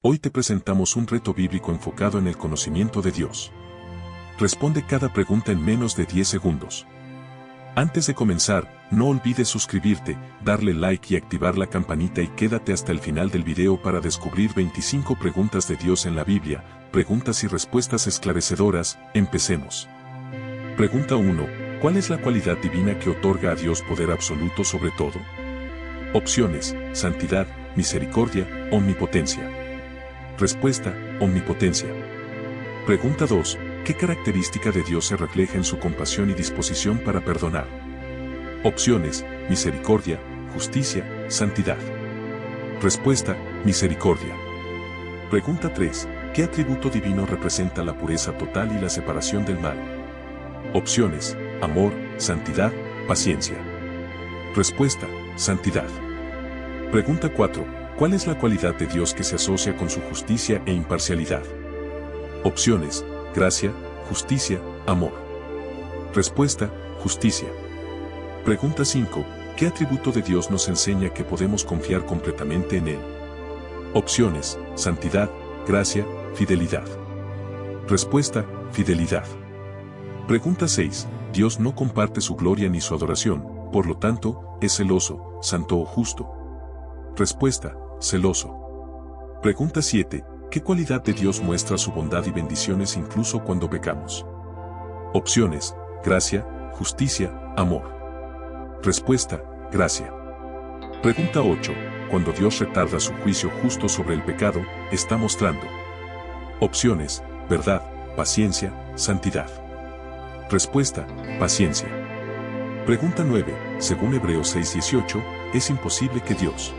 Hoy te presentamos un reto bíblico enfocado en el conocimiento de Dios. Responde cada pregunta en menos de 10 segundos. Antes de comenzar, no olvides suscribirte, darle like y activar la campanita y quédate hasta el final del video para descubrir 25 preguntas de Dios en la Biblia, preguntas y respuestas esclarecedoras. Empecemos. Pregunta 1. ¿Cuál es la cualidad divina que otorga a Dios poder absoluto sobre todo? Opciones: santidad, misericordia, omnipotencia. Respuesta: omnipotencia. Pregunta 2. ¿Qué característica de Dios se refleja en su compasión y disposición para perdonar? Opciones: misericordia, justicia, santidad. Respuesta: misericordia. Pregunta 3. ¿Qué atributo divino representa la pureza total y la separación del mal? Opciones: amor, santidad, paciencia. Respuesta: santidad. Pregunta 4. ¿Cuál es la cualidad de Dios que se asocia con su justicia e imparcialidad? Opciones: gracia, justicia, amor. Respuesta: justicia. Pregunta 5. ¿Qué atributo de Dios nos enseña que podemos confiar completamente en Él? Opciones: santidad, gracia, fidelidad. Respuesta: fidelidad. Pregunta 6. Dios no comparte su gloria ni su adoración, por lo tanto, ¿es celoso, santo o justo? Respuesta: celoso. Pregunta 7. ¿Qué cualidad de Dios muestra su bondad y bendiciones incluso cuando pecamos? Opciones: gracia, justicia, amor. Respuesta: gracia. Pregunta 8. Cuando Dios retarda su juicio justo sobre el pecado, está mostrando. Opciones: verdad, paciencia, santidad. Respuesta: paciencia. Pregunta 9. Según Hebreos 6:18, es imposible que Dios.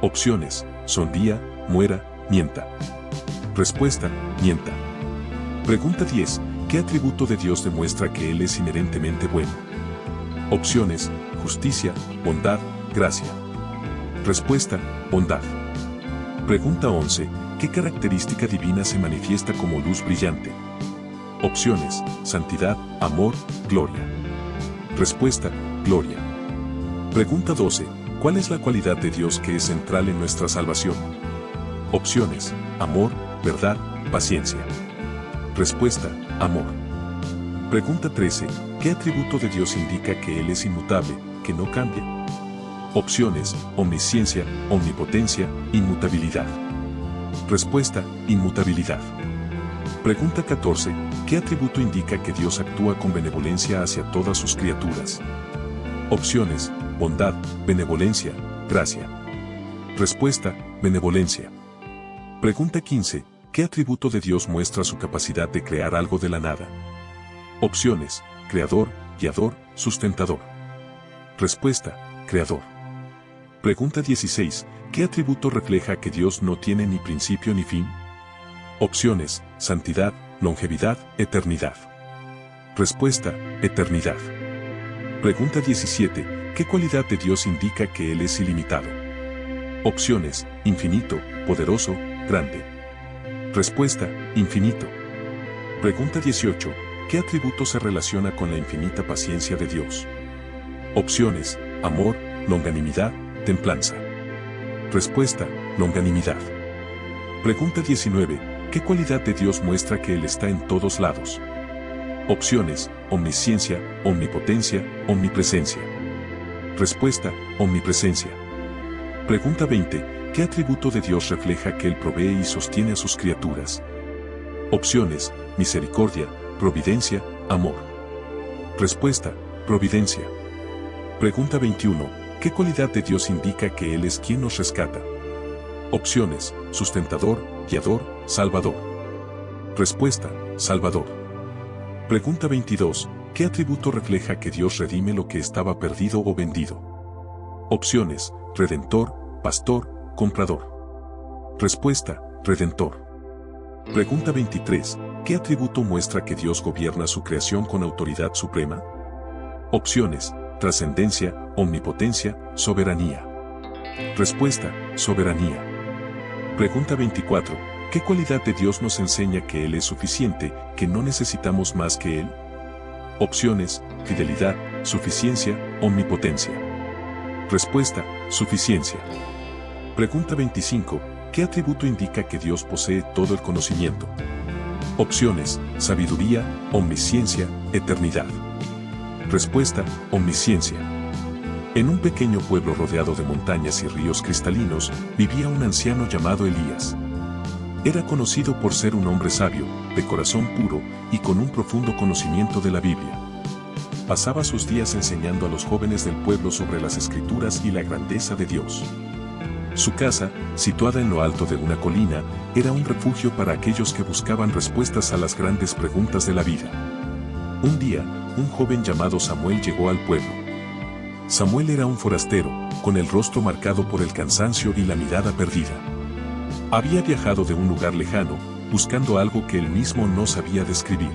Opciones: sonría, muera, mienta. Respuesta: mienta. Pregunta 10. ¿Qué atributo de Dios demuestra que Él es inherentemente bueno? Opciones: justicia, bondad, gracia. Respuesta: bondad. Pregunta 11. ¿Qué característica divina se manifiesta como luz brillante? Opciones: santidad, amor, gloria. Respuesta: gloria. Pregunta 12. ¿Cuál es la cualidad de Dios que es central en nuestra salvación? Opciones: amor, verdad, paciencia. Respuesta: amor. Pregunta 13. ¿Qué atributo de Dios indica que Él es inmutable, que no cambia? Opciones: omnisciencia, omnipotencia, inmutabilidad. Respuesta: inmutabilidad. Pregunta 14. ¿Qué atributo indica que Dios actúa con benevolencia hacia todas sus criaturas? Opciones: bondad, benevolencia, gracia. Respuesta: benevolencia. Pregunta 15. ¿Qué atributo de Dios muestra su capacidad de crear algo de la nada? Opciones: creador, guiador, sustentador. Respuesta: creador. Pregunta 16. ¿Qué atributo refleja que Dios no tiene ni principio ni fin? Opciones: santidad, longevidad, eternidad. Respuesta: eternidad. Pregunta 17. ¿Qué cualidad de Dios indica que Él es ilimitado? Opciones: infinito, poderoso, grande. Respuesta: infinito. Pregunta 18. ¿Qué atributo se relaciona con la infinita paciencia de Dios? Opciones: amor, longanimidad, templanza. Respuesta: longanimidad. Pregunta 19. ¿Qué cualidad de Dios muestra que Él está en todos lados? Opciones: omnisciencia, omnipotencia, omnipresencia. Respuesta: omnipresencia. Pregunta 20. ¿Qué atributo de Dios refleja que Él provee y sostiene a sus criaturas? Opciones: misericordia, providencia, amor. Respuesta: providencia. Pregunta 21. ¿Qué cualidad de Dios indica que Él es quien nos rescata? Opciones: sustentador, guiador, salvador. Respuesta: salvador. Pregunta 22. ¿Qué atributo refleja que Dios redime lo que estaba perdido o vendido? Opciones: redentor, pastor, comprador. Respuesta: redentor. Pregunta 23. ¿Qué atributo muestra que Dios gobierna su creación con autoridad suprema? Opciones: trascendencia, omnipotencia, soberanía. Respuesta: soberanía. Pregunta 24. ¿Qué cualidad de Dios nos enseña que Él es suficiente, que no necesitamos más que Él? Opciones: fidelidad, suficiencia, omnipotencia. Respuesta: suficiencia. Pregunta 25. ¿Qué atributo indica que Dios posee todo el conocimiento? Opciones: sabiduría, omnisciencia, eternidad. Respuesta: omnisciencia. En un pequeño pueblo rodeado de montañas y ríos cristalinos, vivía un anciano llamado Elías. Era conocido por ser un hombre sabio, de corazón puro y con un profundo conocimiento de la Biblia. Pasaba sus días enseñando a los jóvenes del pueblo sobre las Escrituras y la grandeza de Dios. Su casa, situada en lo alto de una colina, era un refugio para aquellos que buscaban respuestas a las grandes preguntas de la vida. Un día, un joven llamado Samuel llegó al pueblo. Samuel era un forastero, con el rostro marcado por el cansancio y la mirada perdida. Había viajado de un lugar lejano, buscando algo que él mismo no sabía describir.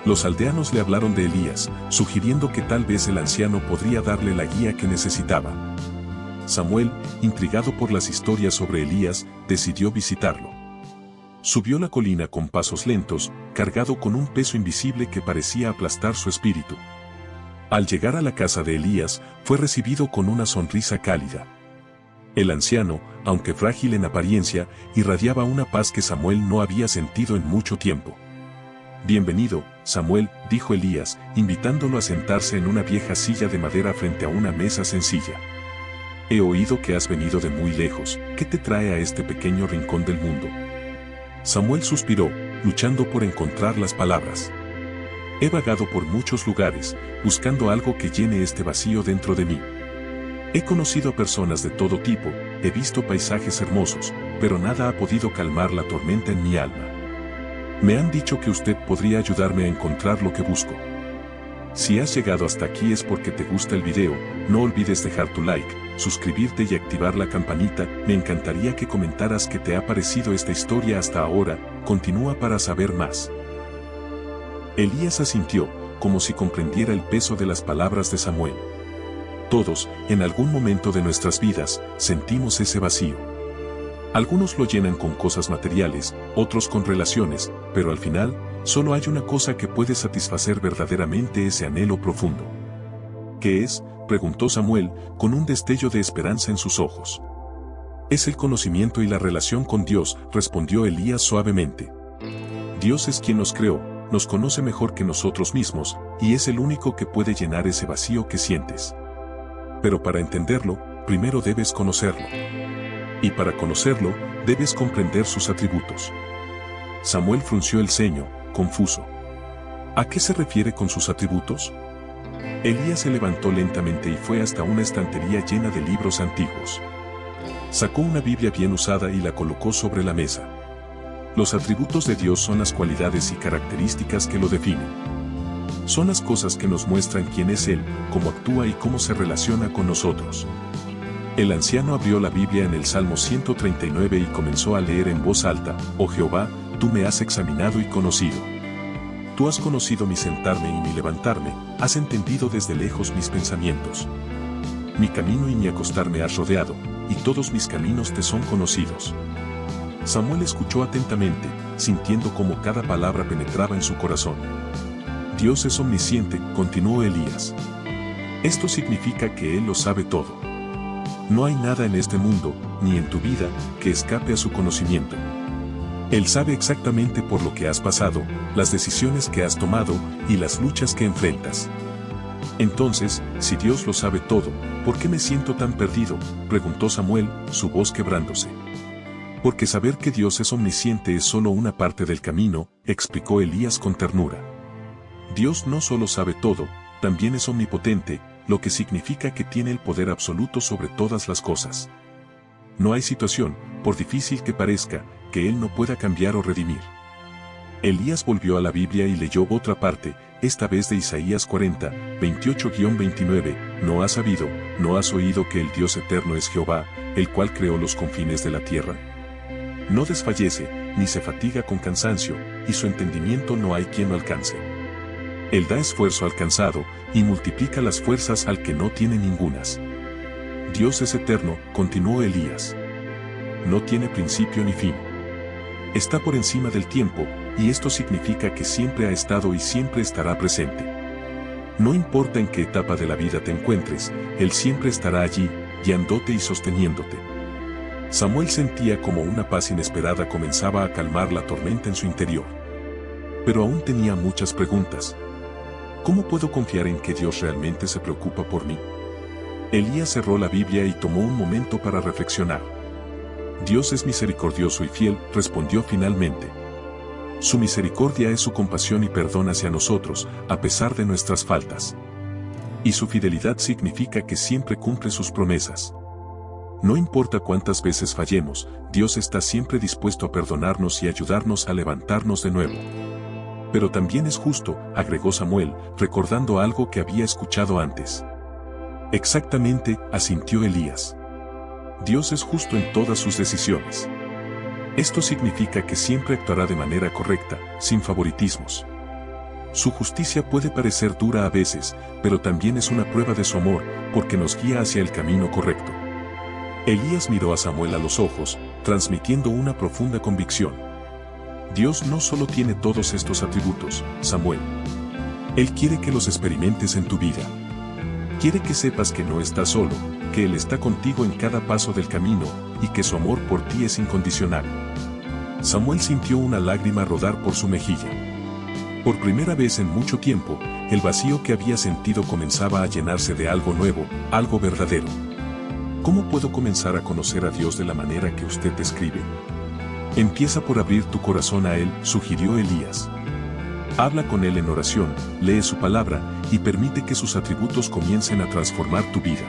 Los aldeanos le hablaron de Elías, sugiriendo que tal vez el anciano podría darle la guía que necesitaba. Samuel, intrigado por las historias sobre Elías, decidió visitarlo. Subió la colina con pasos lentos, cargado con un peso invisible que parecía aplastar su espíritu. Al llegar a la casa de Elías, fue recibido con una sonrisa cálida. El anciano, aunque frágil en apariencia, irradiaba una paz que Samuel no había sentido en mucho tiempo. «Bienvenido, Samuel», dijo Elías, invitándolo a sentarse en una vieja silla de madera frente a una mesa sencilla. «He oído que has venido de muy lejos. ¿Qué te trae a este pequeño rincón del mundo?». Samuel suspiró, luchando por encontrar las palabras. «He vagado por muchos lugares, buscando algo que llene este vacío dentro de mí. He conocido a personas de todo tipo, he visto paisajes hermosos, pero nada ha podido calmar la tormenta en mi alma. Me han dicho que usted podría ayudarme a encontrar lo que busco. Si has llegado hasta aquí es porque te gusta el video, no olvides dejar tu like, suscribirte y activar la campanita. Me encantaría que comentaras qué te ha parecido esta historia hasta ahora. Continúa para saber más». Elías asintió, como si comprendiera el peso de las palabras de Samuel. Todos, en algún momento de nuestras vidas, sentimos ese vacío. Algunos lo llenan con cosas materiales, otros con relaciones, pero al final, solo hay una cosa que puede satisfacer verdaderamente ese anhelo profundo. ¿Qué es?, preguntó Samuel, con un destello de esperanza en sus ojos. «Es el conocimiento y la relación con Dios», respondió Elías suavemente. «Dios es quien nos creó, nos conoce mejor que nosotros mismos, y es el único que puede llenar ese vacío que sientes. Pero para entenderlo, primero debes conocerlo. Y para conocerlo, debes comprender sus atributos». Samuel frunció el ceño, confuso. ¿A qué se refiere con sus atributos? Elías se levantó lentamente y fue hasta una estantería llena de libros antiguos. Sacó una Biblia bien usada y la colocó sobre la mesa. Los atributos de Dios son las cualidades y características que lo definen. Son las cosas que nos muestran quién es Él, cómo actúa y cómo se relaciona con nosotros. El anciano abrió la Biblia en el Salmo 139 y comenzó a leer en voz alta: «Oh Jehová, tú me has examinado y conocido. Tú has conocido mi sentarme y mi levantarme, has entendido desde lejos mis pensamientos. Mi camino y mi acostarme has rodeado, y todos mis caminos te son conocidos». Samuel escuchó atentamente, sintiendo cómo cada palabra penetraba en su corazón. «Dios es omnisciente», continuó Elías. «Esto significa que Él lo sabe todo. No hay nada en este mundo, ni en tu vida, que escape a su conocimiento. Él sabe exactamente por lo que has pasado, las decisiones que has tomado y las luchas que enfrentas. Entonces, si Dios lo sabe todo, ¿por qué me siento tan perdido?», preguntó Samuel, su voz quebrándose. «Porque saber que Dios es omnisciente es solo una parte del camino», explicó Elías con ternura. «Dios no solo sabe todo, también es omnipotente, lo que significa que tiene el poder absoluto sobre todas las cosas. No hay situación, por difícil que parezca, que Él no pueda cambiar o redimir». Elías volvió a la Biblia y leyó otra parte, esta vez de Isaías 40, 28-29, «¿No has sabido, no has oído que el Dios eterno es Jehová, el cual creó los confines de la tierra? No desfallece, ni se fatiga con cansancio, y su entendimiento no hay quien lo alcance. Él da esfuerzo al cansado, y multiplica las fuerzas al que no tiene ningunas. Dios es eterno», continuó Elías. «No tiene principio ni fin. Está por encima del tiempo, y esto significa que siempre ha estado y siempre estará presente. No importa en qué etapa de la vida te encuentres, Él siempre estará allí, guiándote y sosteniéndote. Samuel sentía como una paz inesperada comenzaba a calmar la tormenta en su interior. Pero aún tenía muchas preguntas. ¿Cómo puedo confiar en que Dios realmente se preocupa por mí? Elías cerró la Biblia y tomó un momento para reflexionar. Dios es misericordioso y fiel, respondió finalmente. Su misericordia es su compasión y perdón hacia nosotros, a pesar de nuestras faltas. Y su fidelidad significa que siempre cumple sus promesas. No importa cuántas veces fallemos, Dios está siempre dispuesto a perdonarnos y ayudarnos a levantarnos de nuevo. Pero también es justo, agregó Samuel, recordando algo que había escuchado antes. Exactamente, asintió Elías. Dios es justo en todas sus decisiones. Esto significa que siempre actuará de manera correcta, sin favoritismos. Su justicia puede parecer dura a veces, pero también es una prueba de su amor, porque nos guía hacia el camino correcto. Elías miró a Samuel a los ojos, transmitiendo una profunda convicción. Dios no solo tiene todos estos atributos, Samuel. Él quiere que los experimentes en tu vida. Quiere que sepas que no estás solo, que Él está contigo en cada paso del camino, y que su amor por ti es incondicional. Samuel sintió una lágrima rodar por su mejilla. Por primera vez en mucho tiempo, el vacío que había sentido comenzaba a llenarse de algo nuevo, algo verdadero. ¿Cómo puedo comenzar a conocer a Dios de la manera que usted describe? Empieza por abrir tu corazón a Él, sugirió Elías. Habla con Él en oración, lee su palabra, y permite que sus atributos comiencen a transformar tu vida.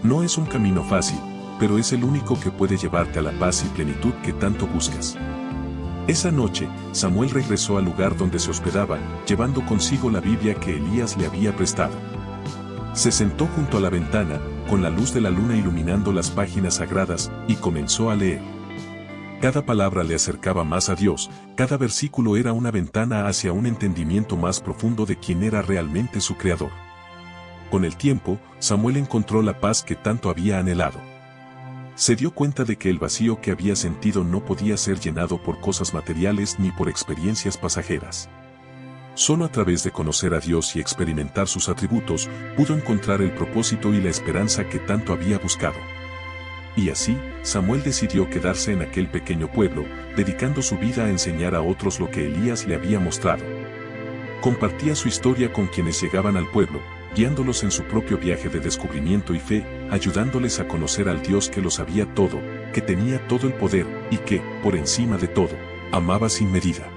No es un camino fácil, pero es el único que puede llevarte a la paz y plenitud que tanto buscas. Esa noche, Samuel regresó al lugar donde se hospedaba, llevando consigo la Biblia que Elías le había prestado. Se sentó junto a la ventana, con la luz de la luna iluminando las páginas sagradas, y comenzó a leer. Cada palabra le acercaba más a Dios, cada versículo era una ventana hacia un entendimiento más profundo de quién era realmente su Creador. Con el tiempo, Samuel encontró la paz que tanto había anhelado. Se dio cuenta de que el vacío que había sentido no podía ser llenado por cosas materiales ni por experiencias pasajeras. Solo a través de conocer a Dios y experimentar sus atributos, pudo encontrar el propósito y la esperanza que tanto había buscado. Y así, Samuel decidió quedarse en aquel pequeño pueblo, dedicando su vida a enseñar a otros lo que Elías le había mostrado. Compartía su historia con quienes llegaban al pueblo, guiándolos en su propio viaje de descubrimiento y fe, ayudándoles a conocer al Dios que lo sabía todo, que tenía todo el poder y que, por encima de todo, amaba sin medida.